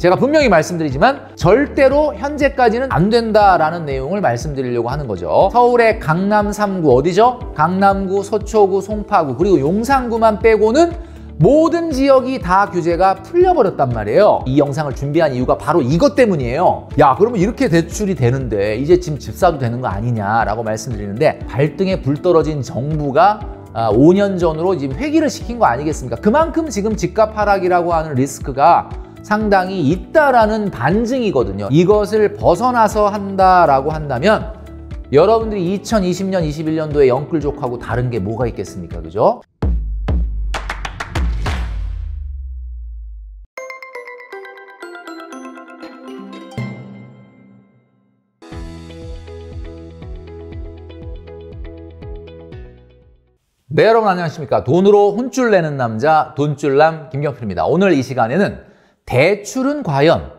제가 분명히 말씀드리지만 절대로 현재까지는 안 된다라는 내용을 말씀드리려고 하는 거죠. 서울의 강남 3구 어디죠? 강남구, 서초구, 송파구 그리고 용산구만 빼고는 모든 지역이 다 규제가 풀려버렸단 말이에요. 이 영상을 준비한 이유가 바로 이것 때문이에요. 야, 그러면 이렇게 대출이 되는데 이제 지금 집 사도 되는 거 아니냐라고 말씀드리는데 발등에 불 떨어진 정부가 5년 전으로 지금 회기를 시킨 거 아니겠습니까? 그만큼 지금 집값 하락이라고 하는 리스크가 상당히 있다라는 반증이거든요. 이것을 벗어나서 한다라고 한다면 여러분들이 2020년, 21년도에 영끌족하고 다른 게 뭐가 있겠습니까? 그죠? 네, 여러분 안녕하십니까? 돈으로 혼쭐 내는 남자 돈줄남 김경필입니다. 오늘 이 시간에는 대출은 과연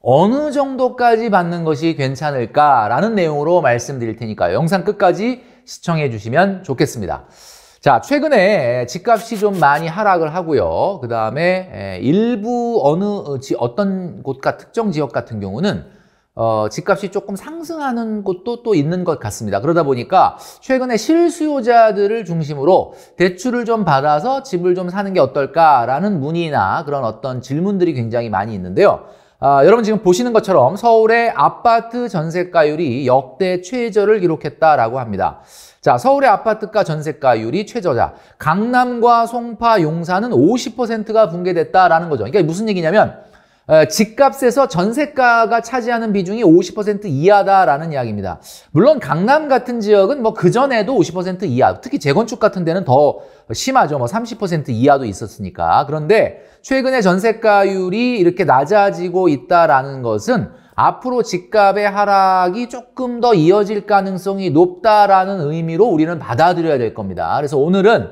어느 정도까지 받는 것이 괜찮을까라는 내용으로 말씀드릴 테니까요. 영상 끝까지 시청해 주시면 좋겠습니다. 자, 최근에 집값이 좀 많이 하락을 하고요. 그 다음에 일부 어떤 곳과 특정 지역 같은 경우는 집값이 조금 상승하는 곳도 또 있는 것 같습니다. 그러다 보니까 최근에 실수요자들을 중심으로 대출을 좀 받아서 집을 좀 사는 게 어떨까라는 문의나 그런 어떤 질문들이 굉장히 많이 있는데요. 여러분 지금 보시는 것처럼 서울의 아파트 전세가율이 역대 최저를 기록했다라고 합니다. 자, 서울의 아파트가 전세가율이 최저자, 강남과 송파, 용산은 50%가 붕괴됐다라는 거죠. 그러니까 무슨 얘기냐면 집값에서 전세가가 차지하는 비중이 50% 이하다라는 이야기입니다. 물론 강남 같은 지역은 뭐 그전에도 50% 이하, 특히 재건축 같은 데는 더 심하죠. 뭐 30% 이하도 있었으니까. 그런데 최근에 전세가율이 이렇게 낮아지고 있다라는 것은 앞으로 집값의 하락이 조금 더 이어질 가능성이 높다라는 의미로 우리는 받아들여야 될 겁니다. 그래서 오늘은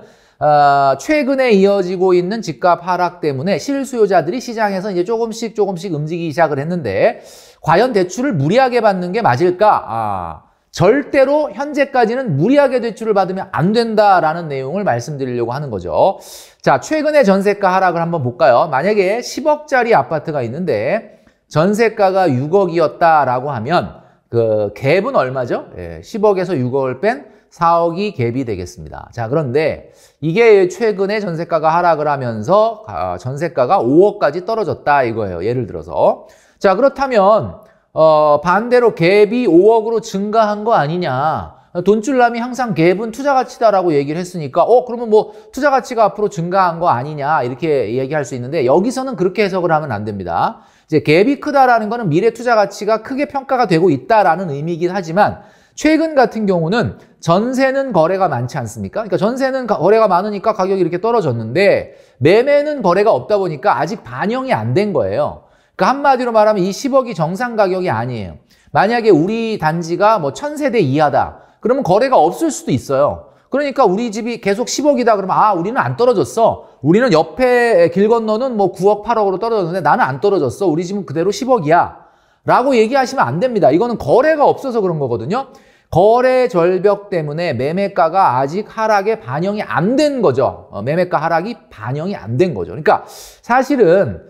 최근에 이어지고 있는 집값 하락 때문에 실수요자들이 시장에서 이제 조금씩 움직이기 시작을 했는데 과연 대출을 무리하게 받는 게 맞을까? 절대로 현재까지는 무리하게 대출을 받으면 안 된다라는 내용을 말씀드리려고 하는 거죠. 자, 최근에 전세가 하락을 한번 볼까요? 만약에 10억짜리 아파트가 있는데 전세가가 6억이었다라고 하면 그 갭은 얼마죠? 10억에서 6억을 뺀 4억이 갭이 되겠습니다. 자, 그런데 이게 최근에 전세가가 하락을 하면서 전세가가 5억까지 떨어졌다 이거예요. 예를 들어서. 자, 그렇다면 반대로 갭이 5억으로 증가한 거 아니냐. 돈줄남이 항상 갭은 투자 가치다라고 얘기를 했으니까 그러면 뭐 투자 가치가 앞으로 증가한 거 아니냐 이렇게 얘기할 수 있는데 여기서는 그렇게 해석을 하면 안 됩니다. 이제 갭이 크다라는 거는 미래 투자 가치가 크게 평가가 되고 있다라는 의미이긴 하지만 최근 같은 경우는 전세는 거래가 많지 않습니까? 그러니까 전세는 거래가 많으니까 가격이 이렇게 떨어졌는데 매매는 거래가 없다 보니까 아직 반영이 안 된 거예요. 그러니까 한마디로 말하면 이 10억이 정상 가격이 아니에요. 만약에 우리 단지가 뭐 1000세대 이하다. 그러면 거래가 없을 수도 있어요. 그러니까 우리 집이 계속 10억이다 그러면 우리는 안 떨어졌어. 우리는 옆에 길 건너는 뭐 9억, 8억으로 떨어졌는데 나는 안 떨어졌어. 우리 집은 그대로 10억이야. 라고 얘기하시면 안 됩니다. 이거는 거래가 없어서 그런 거거든요. 거래 절벽 때문에 매매가가 아직 하락에 반영이 안 된 거죠. 매매가 하락이 반영이 안 된 거죠. 그러니까 사실은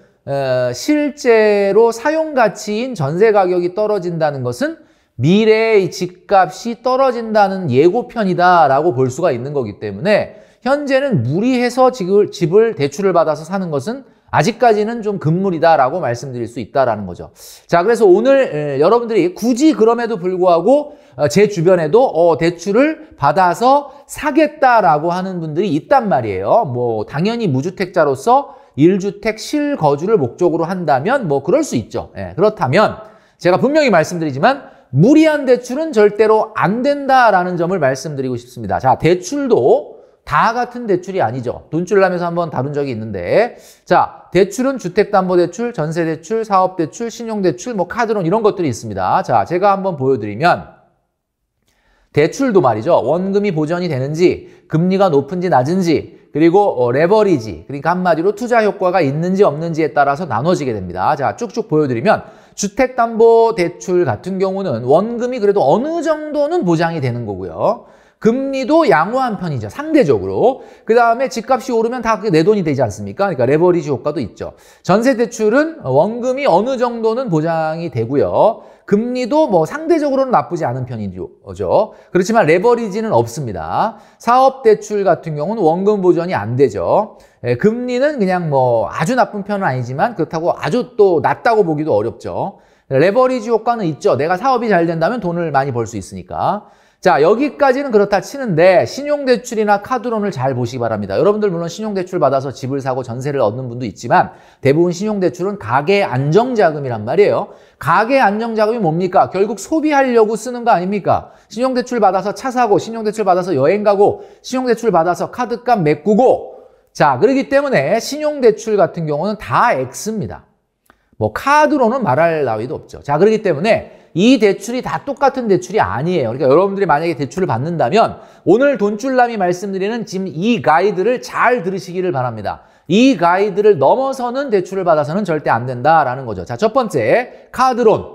실제로 사용 가치인 전세 가격이 떨어진다는 것은 미래의 집값이 떨어진다는 예고편이다라고 볼 수가 있는 거기 때문에 현재는 무리해서 집을 대출을 받아서 사는 것은 아직까지는 좀 금물이다라고 말씀드릴 수 있다라는 거죠. 자, 그래서 오늘 여러분들이 굳이 그럼에도 불구하고 제 주변에도 대출을 받아서 사겠다라고 하는 분들이 있단 말이에요. 뭐 당연히 무주택자로서 1주택 실거주를 목적으로 한다면 뭐 그럴 수 있죠. 그렇다면 제가 분명히 말씀드리지만 무리한 대출은 절대로 안 된다라는 점을 말씀드리고 싶습니다. 자, 대출도 다 같은 대출이 아니죠. 돈줄남에서 한번 다룬 적이 있는데 자, 대출은 주택담보대출, 전세대출, 사업대출, 신용대출, 뭐 카드론 이런 것들이 있습니다. 자, 제가 한번 보여드리면 대출도 말이죠. 원금이 보전이 되는지, 금리가 높은지 낮은지, 그리고 레버리지, 그러니까 한마디로 투자 효과가 있는지 없는지에 따라서 나눠지게 됩니다. 자, 쭉쭉 보여드리면 주택담보대출 같은 경우는 원금이 그래도 어느 정도는 보장이 되는 거고요. 금리도 양호한 편이죠. 상대적으로. 그 다음에 집값이 오르면 다 그게 내 돈이 되지 않습니까? 그러니까 레버리지 효과도 있죠. 전세 대출은 원금이 어느 정도는 보장이 되고요. 금리도 뭐 상대적으로는 나쁘지 않은 편이죠. 그렇지만 레버리지는 없습니다. 사업 대출 같은 경우는 원금 보전이 안 되죠. 금리는 그냥 뭐 아주 나쁜 편은 아니지만 그렇다고 아주 또 낮다고 보기도 어렵죠. 레버리지 효과는 있죠. 내가 사업이 잘 된다면 돈을 많이 벌 수 있으니까. 자, 여기까지는 그렇다 치는데 신용대출이나 카드론을 잘 보시기 바랍니다. 여러분들 물론 신용대출 받아서 집을 사고 전세를 얻는 분도 있지만 대부분 신용대출은 가계 안정자금이란 말이에요. 가계 안정자금이 뭡니까? 결국 소비하려고 쓰는 거 아닙니까? 신용대출 받아서 차 사고, 신용대출 받아서 여행 가고, 신용대출 받아서 카드값 메꾸고. 자, 그렇기 때문에 신용대출 같은 경우는 다 X입니다. 뭐 카드로는 말할 나위도 없죠. 자, 그렇기 때문에 이 대출이 다 똑같은 대출이 아니에요. 그러니까 여러분들이 만약에 대출을 받는다면 오늘 돈줄남이 말씀드리는 지금 이 가이드를 잘 들으시기를 바랍니다. 이 가이드를 넘어서는 대출을 받아서는 절대 안 된다라는 거죠. 자, 첫 번째 카드론.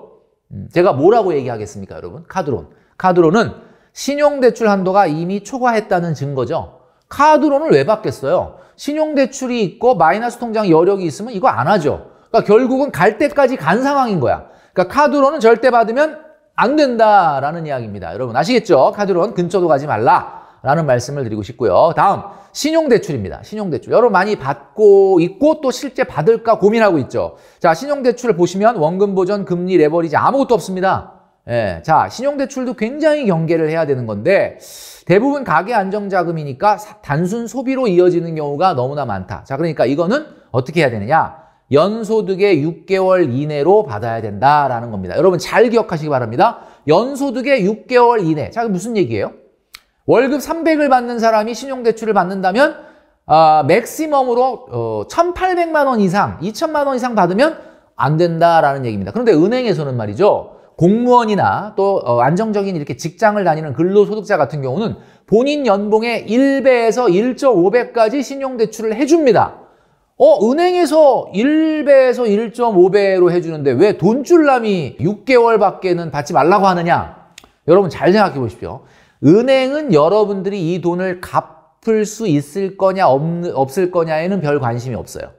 제가 뭐라고 얘기하겠습니까, 여러분? 카드론. 카드론은 신용대출 한도가 이미 초과했다는 증거죠. 카드론을 왜 받겠어요? 신용대출이 있고 마이너스 통장 여력이 있으면 이거 안 하죠. 그러니까 결국은 갈 때까지 간 상황인 거야. 그러니까 카드론은 절대 받으면 안 된다라는 이야기입니다. 여러분 아시겠죠? 카드론 근처도 가지 말라라는 말씀을 드리고 싶고요. 다음 신용대출입니다. 신용대출. 여러분 많이 받고 있고 또 실제 받을까 고민하고 있죠. 자, 신용대출을 보시면 원금 보전, 금리, 레버리지 아무것도 없습니다. 예, 자, 신용대출도 굉장히 경계를 해야 되는 건데 대부분 가계 안정자금이니까 단순 소비로 이어지는 경우가 너무나 많다. 자, 그러니까 이거는 어떻게 해야 되느냐? 연소득의 6개월 이내로 받아야 된다라는 겁니다. 여러분 잘 기억하시기 바랍니다. 연소득의 6개월 이내. 자, 무슨 얘기예요? 월급 300을 받는 사람이 신용대출을 받는다면 맥시멈으로 1,800만 원 이상, 2,000만 원 이상 받으면 안 된다라는 얘기입니다. 그런데 은행에서는 말이죠. 공무원이나 또 안정적인 이렇게 직장을 다니는 근로소득자 같은 경우는 본인 연봉의 1배에서 1.5배까지 신용대출을 해줍니다. 은행에서 1배에서 1.5배로 해주는데 왜 돈줄남이 6개월밖에는 받지 말라고 하느냐? 여러분 잘 생각해 보십시오. 은행은 여러분들이 이 돈을 갚을 수 있을 거냐 없을 거냐에는 별 관심이 없어요.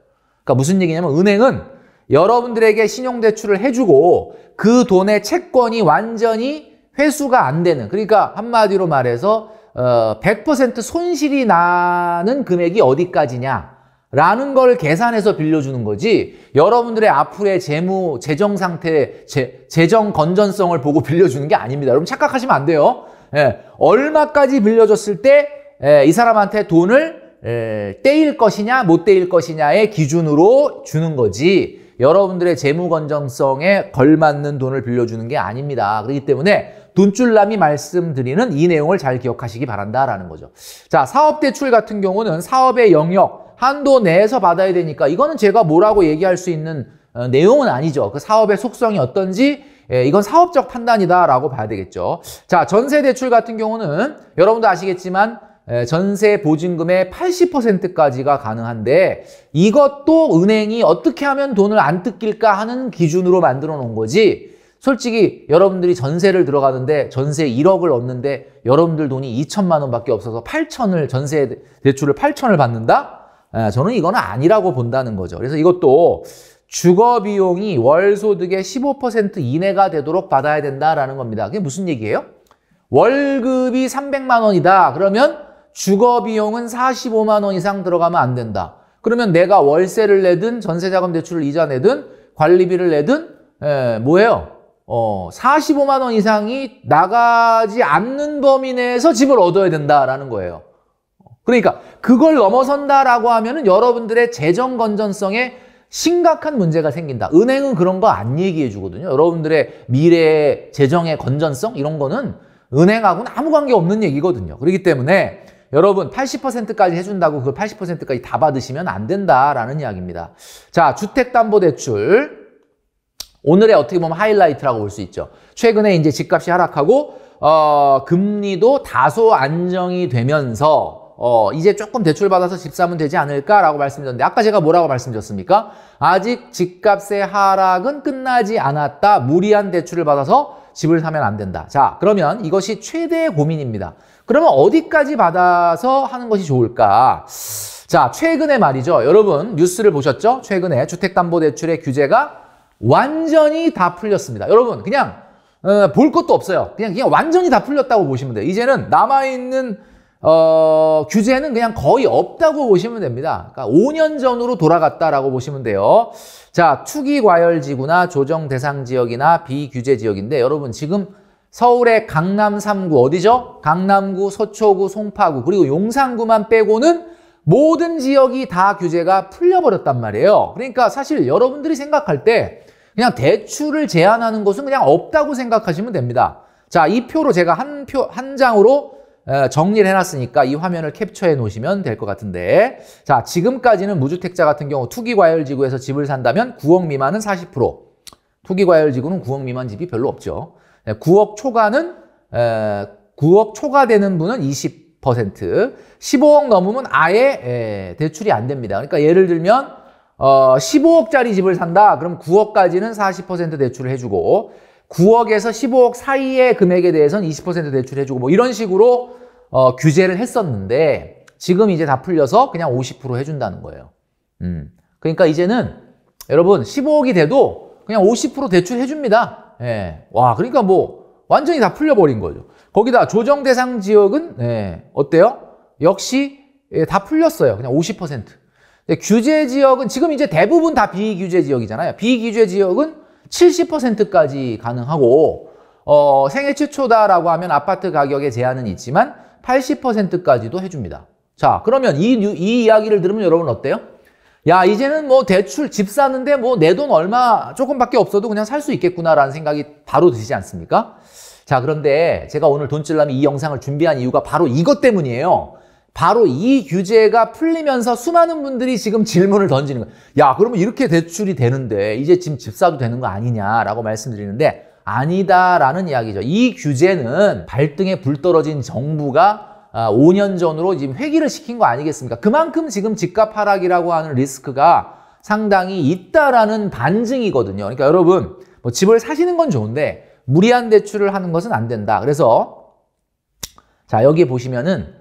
그러니까 무슨 얘기냐면 은행은 여러분들에게 신용대출을 해주고 그 돈의 채권이 완전히 회수가 안 되는, 그러니까 한마디로 말해서 100% 손실이 나는 금액이 어디까지냐 라는 걸 계산해서 빌려주는 거지 여러분들의 앞으로의 재정 상태, 재정 건전성을 보고 빌려주는 게 아닙니다. 여러분 착각하시면 안 돼요. 예, 얼마까지 빌려줬을 때 이 사람한테 돈을 떼일 것이냐 못 떼일 것이냐의 기준으로 주는 거지 여러분들의 재무 건전성에 걸맞는 돈을 빌려주는 게 아닙니다. 그렇기 때문에 돈줄남이 말씀드리는 이 내용을 잘 기억하시기 바란다라는 거죠. 자, 사업대출 같은 경우는 사업의 영역, 한도 내에서 받아야 되니까 이거는 제가 뭐라고 얘기할 수 있는 내용은 아니죠. 그 사업의 속성이 어떤지 이건 사업적 판단이다라고 봐야 되겠죠. 자, 전세대출 같은 경우는 여러분도 아시겠지만 전세 보증금의 80%까지가 가능한데 이것도 은행이 어떻게 하면 돈을 안 뜯길까 하는 기준으로 만들어 놓은 거지 솔직히 여러분들이 전세를 들어가는데 전세 1억을 얻는데 여러분들 돈이 2천만 원밖에 없어서 8천을 전세 대출을 8천을 받는다? 저는 이거는 아니라고 본다는 거죠. 그래서 이것도 주거비용이 월소득의 15% 이내가 되도록 받아야 된다라는 겁니다. 그게 무슨 얘기예요? 월급이 300만 원이다. 그러면 주거비용은 45만 원 이상 들어가면 안 된다. 그러면 내가 월세를 내든 전세자금 대출을 이자 내든 관리비를 내든 뭐예요? 45만 원 이상이 나가지 않는 범위 내에서 집을 얻어야 된다라는 거예요. 그러니까 그걸 넘어선다라고 하면은 여러분들의 재정 건전성에 심각한 문제가 생긴다. 은행은 그런 거 안 얘기해 주거든요. 여러분들의 미래의 재정의 건전성 이런 거는 은행하고는 아무 관계 없는 얘기거든요. 그렇기 때문에 여러분 80%까지 해준다고 그걸 80%까지 다 받으시면 안 된다라는 이야기입니다. 자, 주택담보대출 오늘의 어떻게 보면 하이라이트라고 볼 수 있죠. 최근에 이제 집값이 하락하고 금리도 다소 안정이 되면서 이제 조금 대출 받아서 집 사면 되지 않을까라고 말씀드렸는데 아까 제가 뭐라고 말씀드렸습니까? 아직 집값의 하락은 끝나지 않았다. 무리한 대출을 받아서 집을 사면 안 된다. 자, 그러면 이것이 최대의 고민입니다. 그러면 어디까지 받아서 하는 것이 좋을까? 자, 최근에 말이죠. 여러분 뉴스를 보셨죠? 최근에 주택담보대출의 규제가 완전히 다 풀렸습니다. 여러분 그냥 볼 것도 없어요. 그냥 완전히 다 풀렸다고 보시면 돼요. 이제는 남아있는 규제는 그냥 거의 없다고 보시면 됩니다. 그러니까 5년 전으로 돌아갔다라고 보시면 돼요. 자, 투기과열지구나 조정대상지역이나 비규제지역인데 여러분 지금 서울의 강남 3구 어디죠? 강남구, 서초구, 송파구 그리고 용산구만 빼고는 모든 지역이 다 규제가 풀려버렸단 말이에요. 그러니까 사실 여러분들이 생각할 때 그냥 대출을 제한하는 것은 그냥 없다고 생각하시면 됩니다. 자, 이 표로 제가 한 장으로 정리를 해놨으니까 이 화면을 캡처해 놓으시면 될 것 같은데 자, 지금까지는 무주택자 같은 경우 투기과열지구에서 집을 산다면 9억 미만은 40%, 투기과열지구는 9억 미만 집이 별로 없죠. 9억 초과 되는 분은 20%, 15억 넘으면 아예 대출이 안 됩니다. 그러니까 예를 들면 15억짜리 집을 산다. 그럼 9억까지는 40% 대출을 해주고 9억에서 15억 사이의 금액에 대해서는 20% 대출해주고 뭐 이런 식으로 규제를 했었는데 지금 이제 다 풀려서 그냥 50% 해준다는 거예요. 그러니까 이제는 여러분 15억이 돼도 그냥 50% 대출해줍니다. 예. 와, 그러니까 뭐 완전히 다 풀려버린 거죠. 거기다 조정 대상 지역은 어때요? 역시 다 풀렸어요. 그냥 50%. 규제 지역은 지금 이제 대부분 다 비규제 지역이잖아요. 비규제 지역은 70%까지 가능하고 생애 최초다라고 하면 아파트 가격에 제한은 있지만 80%까지도 해줍니다. 자, 그러면 이 이야기를 들으면 여러분 어때요? 야, 이제는 뭐 대출 집 사는데 뭐 내 돈 얼마 조금밖에 없어도 그냥 살 수 있겠구나라는 생각이 바로 드시지 않습니까? 자, 그런데 제가 오늘 돈줄남이 이 영상을 준비한 이유가 바로 이것 때문이에요. 바로 이 규제가 풀리면서 수많은 분들이 지금 질문을 던지는 거예요. 야, 그러면 이렇게 대출이 되는데 이제 지금 집 사도 되는 거 아니냐라고 말씀드리는데 아니다라는 이야기죠. 이 규제는 발등에 불 떨어진 정부가 5년 전으로 지금 회귀를 시킨 거 아니겠습니까? 그만큼 지금 집값 하락이라고 하는 리스크가 상당히 있다라는 반증이거든요. 그러니까 여러분 뭐 집을 사시는 건 좋은데 무리한 대출을 하는 것은 안 된다. 그래서 자, 여기 보시면은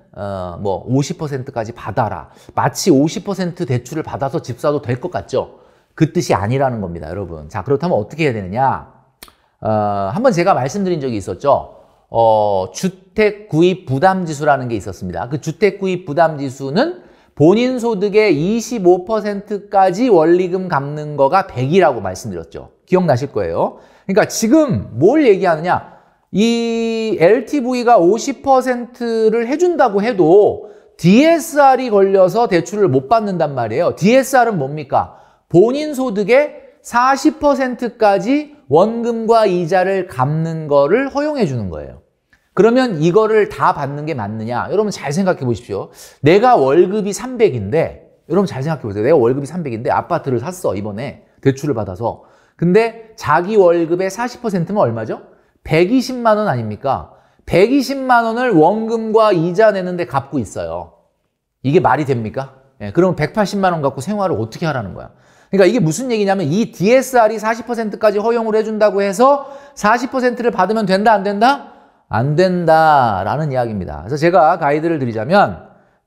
뭐 50%까지 받아라. 마치 50% 대출을 받아서 집 사도 될 것 같죠? 그 뜻이 아니라는 겁니다, 여러분. 자, 그렇다면 어떻게 해야 되느냐? 한번 제가 말씀드린 적이 있었죠. 주택 구입 부담 지수라는 게 있었습니다. 그 주택 구입 부담 지수는 본인 소득의 25%까지 원리금 갚는 거가 100이라고 말씀드렸죠. 기억나실 거예요. 그러니까 지금 뭘 얘기하느냐? 이 LTV가 50%를 해준다고 해도 DSR이 걸려서 대출을 못 받는단 말이에요. DSR은 뭡니까? 본인 소득의 40%까지 원금과 이자를 갚는 거를 허용해 주는 거예요. 그러면 이거를 다 받는 게 맞느냐? 여러분 잘 생각해 보십시오. 내가 월급이 300인데 여러분 잘 생각해 보세요. 내가 월급이 300인데 아파트를 샀어, 이번에 대출을 받아서. 근데 자기 월급의 40%면 얼마죠? 120만 원 아닙니까? 120만 원을 원금과 이자 내는데 갚고 있어요. 이게 말이 됩니까? 그럼 180만 원 갖고 생활을 어떻게 하라는 거야? 그러니까 이게 무슨 얘기냐면 이 DSR이 40%까지 허용을 해준다고 해서 40%를 받으면 된다, 안 된다? 안 된다라는 이야기입니다. 그래서 제가 가이드를 드리자면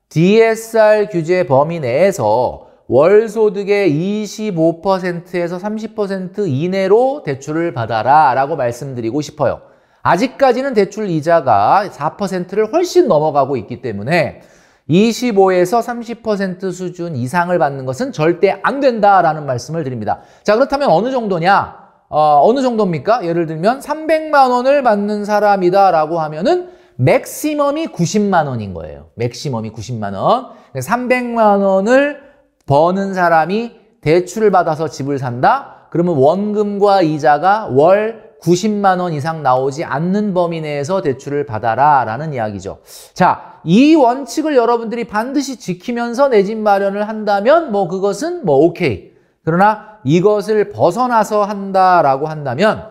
DSR 규제 범위 내에서 월소득의 25%에서 30% 이내로 대출을 받아라 라고 말씀드리고 싶어요. 아직까지는 대출 이자가 4%를 훨씬 넘어가고 있기 때문에 25에서 30% 수준 이상을 받는 것은 절대 안 된다라는 말씀을 드립니다. 자, 그렇다면 어느 정도냐? 어느 정도입니까? 예를 들면 300만 원을 받는 사람이다 라고 하면은 맥시멈이 90만 원인 거예요. 맥시멈이 90만 원. 300만 원을 버는 사람이 대출을 받아서 집을 산다? 그러면 원금과 이자가 월 90만 원 이상 나오지 않는 범위 내에서 대출을 받아라 라는 이야기죠. 자, 이 원칙을 여러분들이 반드시 지키면서 내 집 마련을 한다면 뭐 그것은 뭐 오케이. 그러나 이것을 벗어나서 한다라고 한다면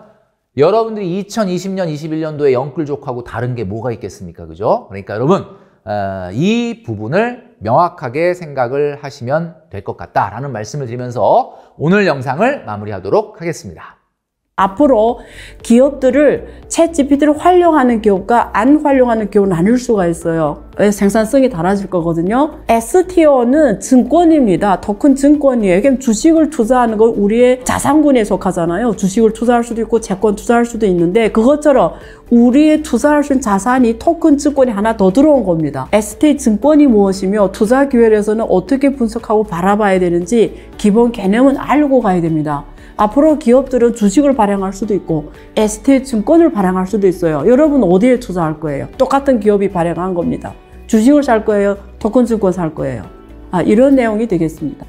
여러분들이 2020년, 21년도에 영끌족하고 다른 게 뭐가 있겠습니까? 그죠? 그러니까 여러분 이 부분을 명확하게 생각을 하시면 될 것 같다라는 말씀을 드리면서 오늘 영상을 마무리하도록 하겠습니다. 앞으로 기업들을 챗GPT를 활용하는 기업과 안 활용하는 기업을 나눌 수가 있어요. 생산성이 달라질 거거든요. S티어는 증권입니다. 토큰 증권이에요. 그럼 주식을 투자하는 건 우리의 자산군에 속하잖아요. 주식을 투자할 수도 있고 채권 투자할 수도 있는데 그것처럼 우리의 투자할 수 있는 자산이 토큰 증권이 하나 더 들어온 겁니다. S티어 증권이 무엇이며 투자 기회에서는 어떻게 분석하고 바라봐야 되는지 기본 개념은 알고 가야 됩니다. 앞으로 기업들은 주식을 발행할 수도 있고 S티어 증권을 발행할 수도 있어요. 여러분 어디에 투자할 거예요? 똑같은 기업이 발행한 겁니다. 주식을 살 거예요? 토큰 증권 살 거예요? 이런 내용이 되겠습니다.